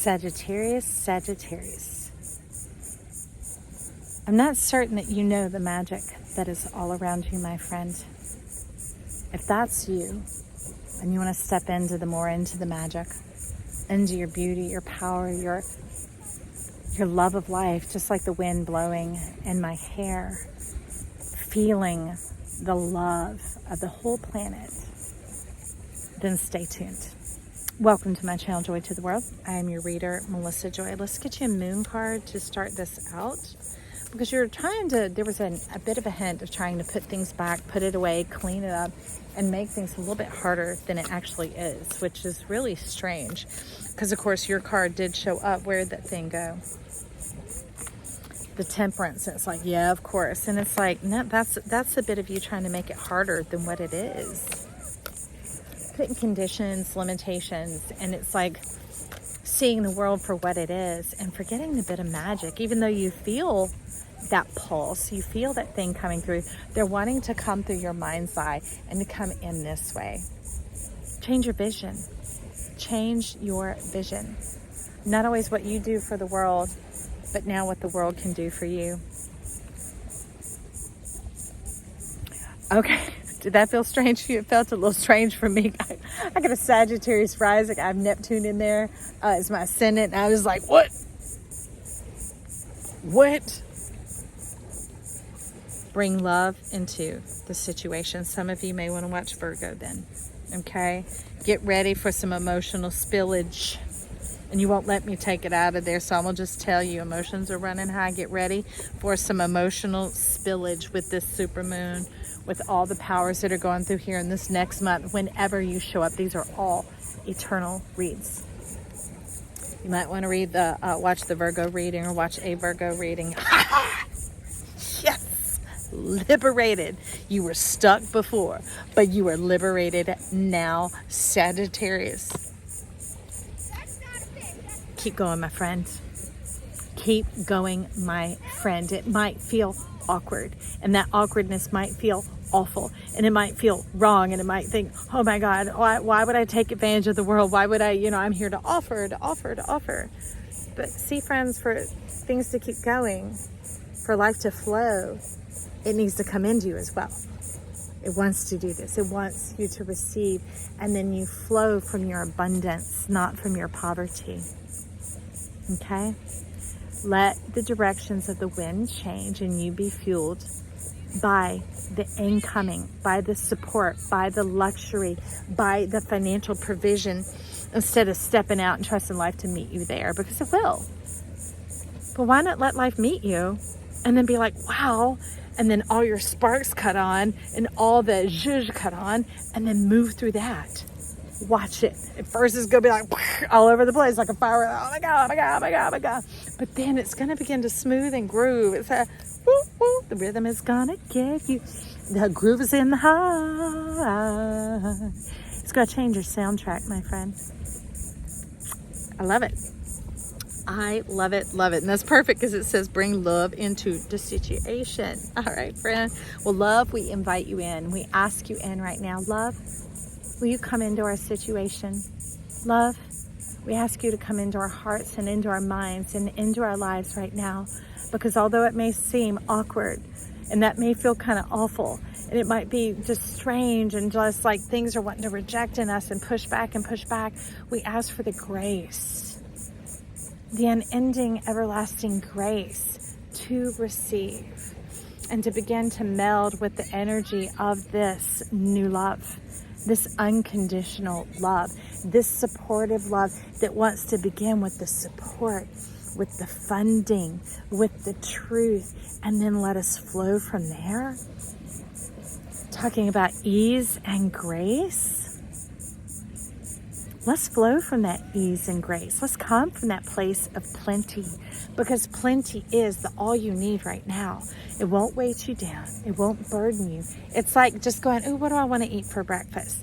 Sagittarius, Sagittarius. I'm not certain that you know the magic that is all around you, my friend. If that's you, and you want to step into the magic, into your beauty, your power, your love of life, just like the wind blowing in my hair, feeling the love of the whole planet, then stay tuned. Welcome to my channel, Joy to the World. I am your reader, Melissa Joy. Let's get you a moon card to start this out, because you're trying to, there was a bit of a hint of trying to put things back, put it away, clean it up, and make things a little bit harder than it actually is, which is really strange, because of course your card did show up. Where did that thing go? The Temperance. And it's like, yeah, of course. And it's like, no, that's a bit of you trying to make it harder than what it is. Putting conditions, limitations, and it's like seeing the world for what it is and forgetting the bit of magic. Even though you feel that pulse, you feel that thing coming through, they're wanting to come through your mind's eye and to come in this way. Change your vision. Change your vision. Not always what you do for the world, but now what the world can do for you. Okay. Did that feel strange for you? It felt a little strange for me. I got a Sagittarius rising. I have Neptune in there as my ascendant. And I was like, what? What? Bring love into the situation. Some of you may want to watch Virgo then. Okay? Get ready for some emotional spillage. And you won't let me take it out of there, so I'm going to just tell you emotions are running high. Get ready for some emotional spillage with this supermoon, with all the powers that are going through here in this next month. Whenever you show up, these are all eternal reads. You might want to read the watch the Virgo reading, or watch a Virgo reading. Yes, liberated. You were stuck before, but you are liberated now, Sagittarius. Keep going, my friend. Keep going, my friend. It might feel awkward, and that awkwardness might feel awful, and it might feel wrong, and it might think, oh my God, why would I take advantage of the world? Why would I, I'm here to offer. But see, friends, for things to keep going, for life to flow, it needs to come into you as well. It wants to do this. It wants you to receive, and then you flow from your abundance, not from your poverty. Okay? Let the directions of the wind change, and you be fueled by the incoming, by the support, by the luxury, by the financial provision, instead of stepping out and trusting life to meet you there, because it will. But why not let life meet you and then be like, wow, and then all your sparks cut on and all the zhuzh cut on, and then move through that. Watch it. At first it's going to be like all over the place, like a fire. Oh my God, oh my God, oh my God, oh my God. But then it's going to begin to smooth and groove. It's a woo, woo. The rhythm is going to get you. The groove is in the heart. It's going to change your soundtrack, my friend. I love it. I love it, love it. And that's perfect, because it says bring love into the situation. All right, friend. Well, love, we invite you in. We ask you in right now. Love, will you come into our situation? Love, we ask you to come into our hearts and into our minds and into our lives right now, because although it may seem awkward and that may feel kind of awful, and it might be just strange and just like things are wanting to reject in us and push back, we ask for the grace, the unending, everlasting grace to receive and to begin to meld with the energy of this new love. This unconditional love, this supportive love that wants to begin with the support, with the funding, with the truth, and then let us flow from there. Talking about ease and grace. Let's flow from that ease and grace. Let's come from that place of plenty, because plenty is the all you need right now. It won't weight you down. It won't burden you. It's like just going, ooh, what do I want to eat for breakfast?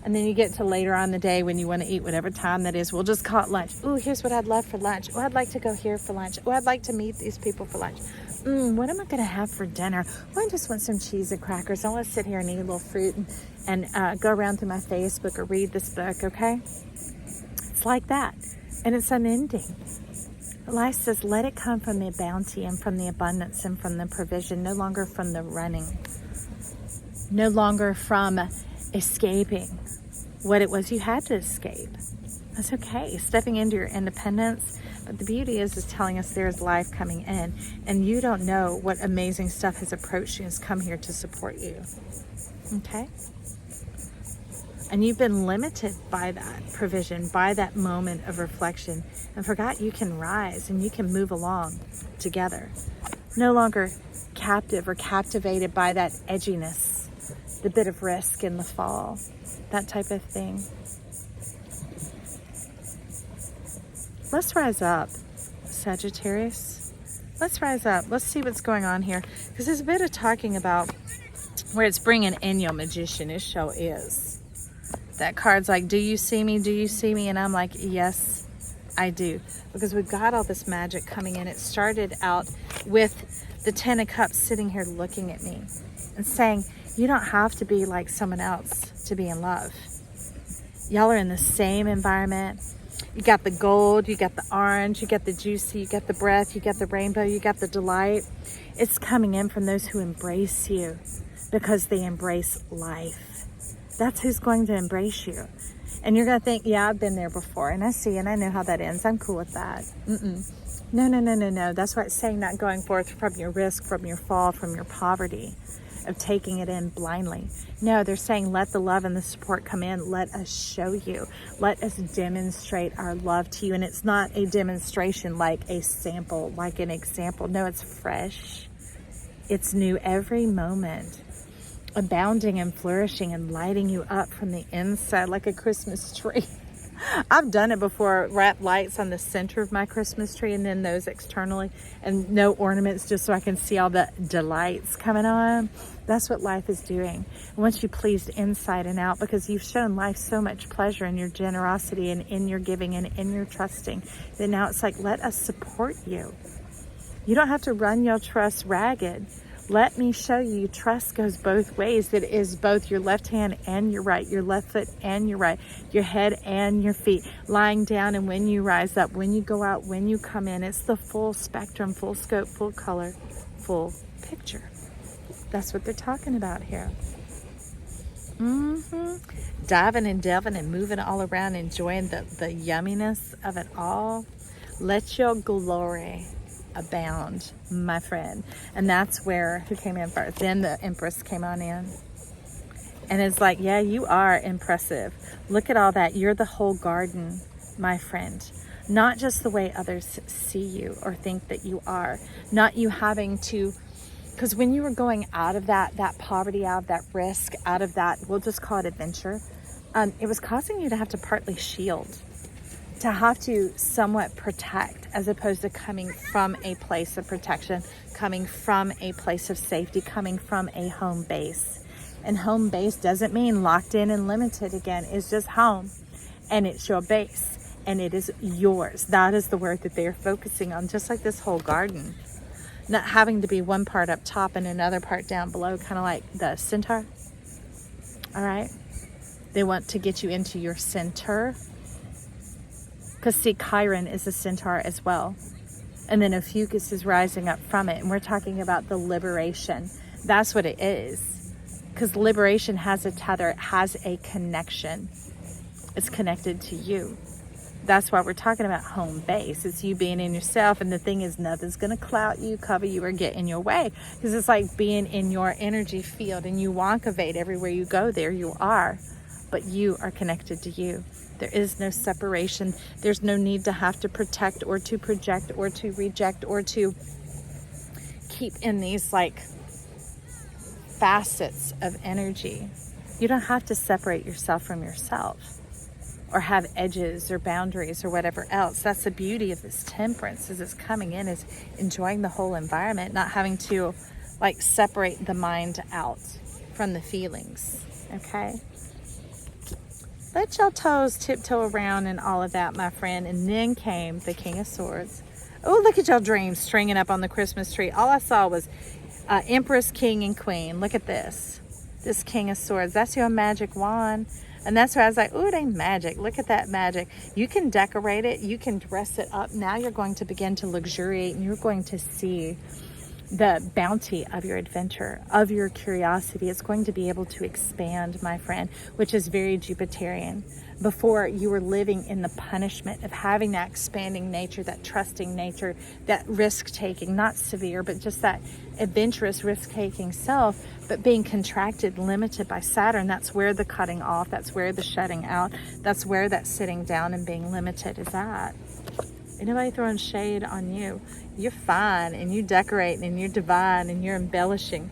And then you get to later on in the day when you want to eat whatever time that is. We'll just call it lunch. Ooh, here's what I'd love for lunch. Oh, I'd like to go here for lunch. Oh, I'd like to meet these people for lunch. What am I going to have for dinner? Well, I just want some cheese and crackers. I want to sit here and eat a little fruit and go around through my Facebook or read this book, okay? It's like that. And it's unending. Life says, let it come from the bounty and from the abundance and from the provision, no longer from the running, no longer from escaping what it was you had to escape. That's okay. Stepping into your independence. But the beauty is telling us there's life coming in, and you don't know what amazing stuff has approached you and has come here to support you. Okay? And you've been limited by that provision, by that moment of reflection, and forgot you can rise and you can move along together. No longer captive or captivated by that edginess, the bit of risk in the fall, that type of thing. Let's rise up, Sagittarius. Let's rise up. Let's see what's going on here. Because there's a bit of talking about where it's bringing in your magician. It sure is. That card's like, do you see me? Do you see me? And I'm like, yes, I do. Because we've got all this magic coming in. It started out with the 10 of Cups sitting here looking at me and saying, you don't have to be like someone else to be in love. Y'all are in the same environment. You got the gold, you got the orange, you got the juicy, you got the breath, you got the rainbow, you got the delight. It's coming in from those who embrace you because they embrace life. That's who's going to embrace you. And you're going to think, yeah, I've been there before, and I see, and I know how that ends. I'm cool with that. No. That's why it's saying not going forth from your risk, from your fall, from your poverty, of taking it in blindly. No, they're saying let the love and the support come in. Let us show you. Let us demonstrate our love to you. And it's not a demonstration like a sample, like an example. No, it's fresh. It's new every moment. Abounding and flourishing and lighting you up from the inside like a Christmas tree. I've done it before. Wrap lights on the center of my Christmas tree and then those externally, and no ornaments, just so I can see all the delights coming on. That's what life is doing. And once you pleased inside and out, because you've shown life so much pleasure in your generosity and in your giving and in your trusting, that now it's like, let us support you. You don't have to run your trust ragged. Let me show you trust goes both ways. It is both your left hand and your right, your left foot and your right, your head and your feet, lying down, and when you rise up, when you go out, when you come in. It's the full spectrum, full scope, full color, full picture. That's what they're talking about here. Diving and delving and moving all around, enjoying the yumminess of it all. Let your glory abound, my friend. And that's where, who came in first? Then the Empress came on in. And it's like, yeah, you are impressive. Look at all that. You're the whole garden, my friend. Not just the way others see you or think that you are. Not you having to, because when you were going out of that poverty, out of that risk, out of that, we'll just call it adventure, it was causing you to have to partly shield, to have to somewhat protect, as opposed to coming from a place of protection, coming from a place of safety, coming from a home base. And home base doesn't mean locked in and limited again. It's just home, and it's your base, and it is yours. That is the word that they are focusing on, just like this whole garden. Not having to be one part up top and another part down below, kind of like the centaur. All right? They want to get you into your center. Because see, Chiron is a centaur as well. And then Ophiuchus is rising up from it. And we're talking about the liberation. That's what it is. Because liberation has a tether. It has a connection. It's connected to you. That's why we're talking about home base. It's you being in yourself. And the thing is, nothing's going to clout you, cover you, or get in your way. Because it's like being in your energy field. And you wonkavate everywhere you go. There you are. But you are connected to you. There is no separation. There's no need to have to protect or to project or to reject or to keep in these like facets of energy. You don't have to separate yourself from yourself or have edges or boundaries or whatever else. That's the beauty of this temperance, as it's coming in, is enjoying the whole environment, not having to like separate the mind out from the feelings. Okay? Let your toes tiptoe around and all of that, my friend. And then came the King of Swords. Oh, look at your dreams stringing up on the Christmas tree. All I saw was Empress, King, and Queen. Look at this. This King of Swords. That's your magic wand. And that's why I was like, oh, it ain't magic. Look at that magic. You can decorate it. You can dress it up. Now you're going to begin to luxuriate, and you're going to see the bounty of your adventure, of your curiosity. It's going to be able to expand, my friend, which is very Jupiterian. Before, you were living in the punishment of having that expanding nature, that trusting nature, that risk-taking, not severe, but just that adventurous risk-taking self, but being contracted, limited by Saturn. That's where the cutting off, that's where the shutting out, that's where that sitting down and being limited is at. Anybody throwing shade on you? You're fine, and you decorate, and you're divine, and you're embellishing.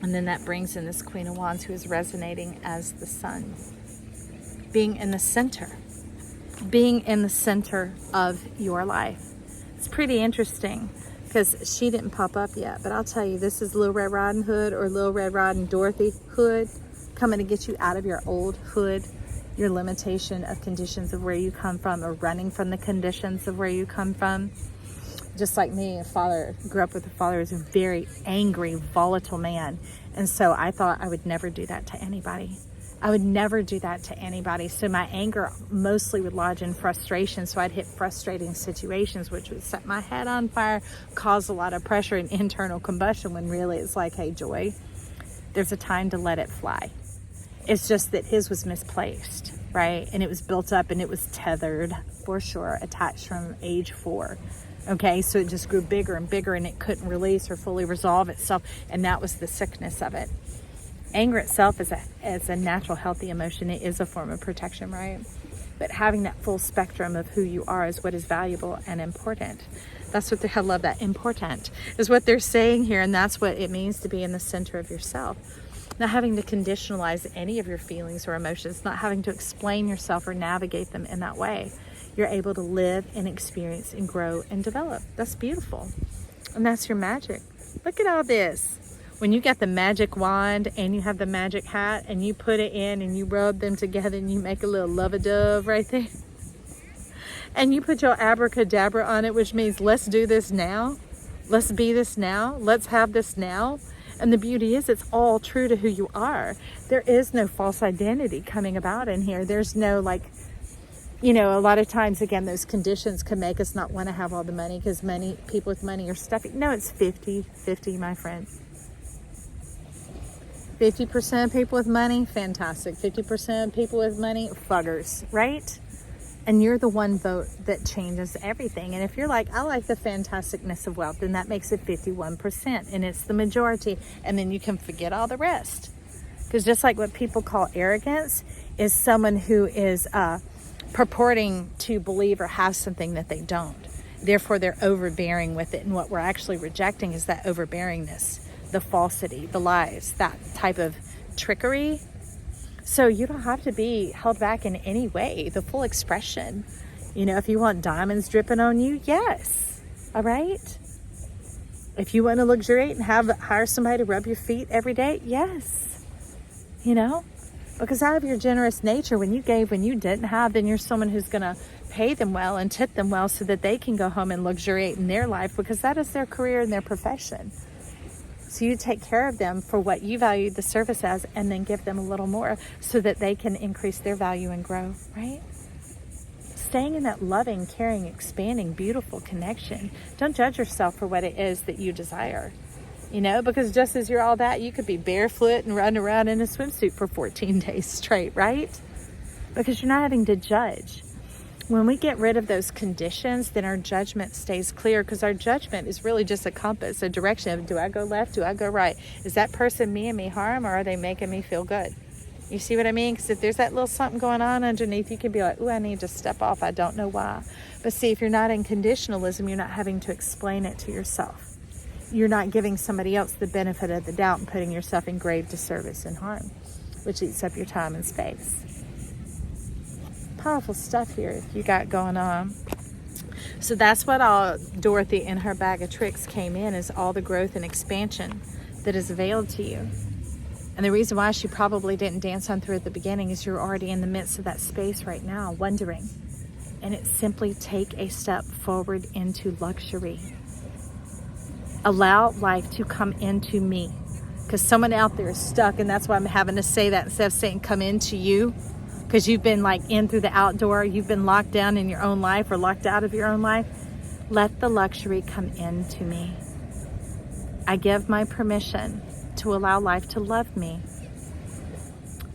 And then that brings in this Queen of Wands, who is resonating as the sun. Being in the center of your life. It's pretty interesting because she didn't pop up yet, but I'll tell you, this is Little Red Riding Hood, or Little Red Riding Dorothy Hood, coming to get you out of your old hood, your limitation of conditions of where you come from, or running from the conditions of where you come from. Just like me, grew up with a father who's a very angry, volatile man. And so I thought I would never do that to anybody. I would never do that to anybody. So my anger mostly would lodge in frustration. So I'd hit frustrating situations, which would set my head on fire, cause a lot of pressure and internal combustion, when really it's like, hey, Joy, there's a time to let it fly. It's just that his was misplaced, right? And it was built up, and it was tethered, for sure, attached from age 4. Okay, so it just grew bigger and bigger, and it couldn't release or fully resolve itself. And that was the sickness of it. Anger itself is a natural, healthy emotion. It is a form of protection, right? But having that full spectrum of who you are is what is valuable and important. That's what I love, that important is what they're saying here. And that's what it means to be in the center of yourself. Not having to conditionalize any of your feelings or emotions, not having to explain yourself or navigate them in that way. You're able to live and experience and grow and develop. That's beautiful. And that's your magic. Look at all this. When you got the magic wand and you have the magic hat and you put it in and you rub them together and you make a little love-a-dove right there. And you put your abracadabra on it, which means let's do this now. Let's be this now. Let's have this now. And the beauty is, it's all true to who you are. There is no false identity coming about in here. There's no, like, you know, a lot of times, again, those conditions can make us not want to have all the money because people with money are stuffy. No, it's 50-50, my friend. 50% of people with money, fantastic. 50% of people with money, fuggers, right? And you're the one vote that changes everything. And if you're like, I like the fantasticness of wealth, then that makes it 51%. And it's the majority. And then you can forget all the rest. Because just like what people call arrogance is someone who is purporting to believe or have something that they don't. Therefore, they're overbearing with it. And what we're actually rejecting is that overbearingness, the falsity, the lies, that type of trickery. So you don't have to be held back in any way. The full expression. You know, if you want diamonds dripping on you, yes. All right. If you want to luxuriate and hire somebody to rub your feet every day, yes. You know, because out of your generous nature, when you gave, when you didn't have, then you're someone who's going to pay them well and tip them well so that they can go home and luxuriate in their life, because that is their career and their profession. So you take care of them for what you value the service as, and then give them a little more so that they can increase their value and grow, right? Staying in that loving, caring, expanding, beautiful connection. Don't judge yourself for what it is that you desire, you know, because just as you're all that, you could be barefoot and run around in a swimsuit for 14 days straight, right? Because you're not having to judge. When we get rid of those conditions, then our judgment stays clear, because our judgment is really just a compass, a direction of, do I go left? Do I go right? Is that person meaning me harm, or are they making me feel good? You see what I mean? Because if there's that little something going on underneath, you can be like, ooh, I need to step off. I don't know why. But see, if you're not in conditionalism, you're not having to explain it to yourself. You're not giving somebody else the benefit of the doubt and putting yourself in grave disservice and harm, which eats up your time and space. Powerful stuff here you got going on. So that's what all Dorothy in her bag of tricks came in, is all the growth and expansion that is available to you. And the reason why she probably didn't dance on through at the beginning is you're already in the midst of that space right now, wondering. And it's simply take a step forward into luxury. Allow life to come into me. Because someone out there is stuck, and that's why I'm having to say that instead of saying come into you. because you've been like in through the outdoor, you've been locked down in your own life or locked out of your own life. Let the luxury come into me. I give my permission to allow life to love me,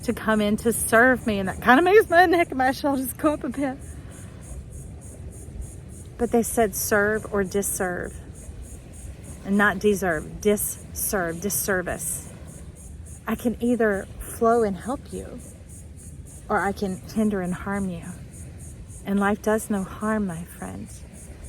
to come in to serve me. And that kind of makes my neck and my shoulders go up a bit. But they said serve or disserve, and not deserve, disserve, disservice. I can either flow and help you, or I can hinder and harm you. And life does no harm, my friend.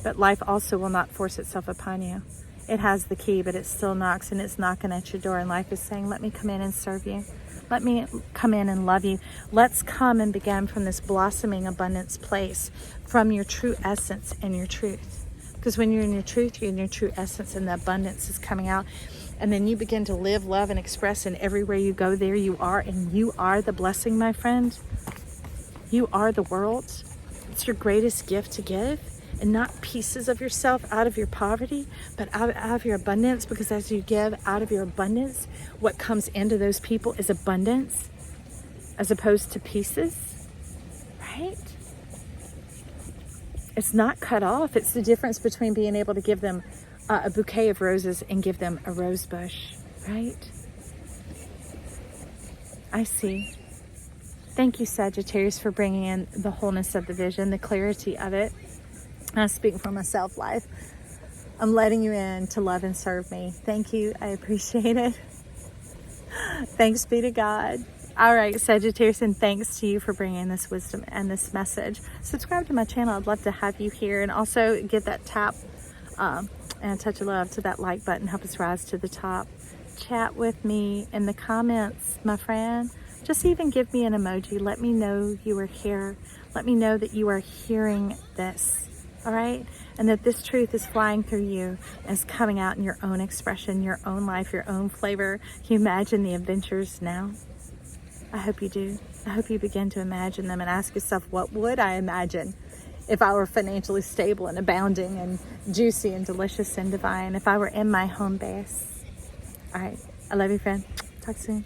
But life also will not force itself upon you. It has the key, but it still knocks, and it's knocking at your door. And life is saying, let me come in and serve you. Let me come in and love you. Let's come and begin from this blossoming abundance place, from your true essence and your truth. Because when you're in your truth, you're in your true essence, and the abundance is coming out. And then you begin to live, love, and express, and everywhere you go, there you are. And you are the blessing, my friend. You are the world. It's your greatest gift to give. And not pieces of yourself out of your poverty, but out of your abundance. Because as you give out of your abundance, what comes into those people is abundance, as opposed to pieces, right? It's not cut off. It's the difference between being able to give them a bouquet of roses and give them a rose bush, right? I see. Thank you, Sagittarius, for bringing in the wholeness of the vision, the clarity of it. I speak for myself, life. I'm letting you in to love and serve me. Thank you. I appreciate it. Thanks be to God. All right, Sagittarius, and thanks to you for bringing this wisdom and this message. Subscribe to my channel. I'd love to have you here. And also give that tap and a touch of love to that like button. Help us rise to the top. Chat with me in the comments, my friend. Just even give me an emoji. Let me know you are here. Let me know that you are hearing this. All right? And that this truth is flying through you and is coming out in your own expression, your own life, your own flavor. Can you imagine the adventures now? I hope you do. I hope you begin to imagine them and ask yourself, what would I imagine if I were financially stable and abounding and juicy and delicious and divine, if I were in my home base? All right. I love you, friend. Talk soon.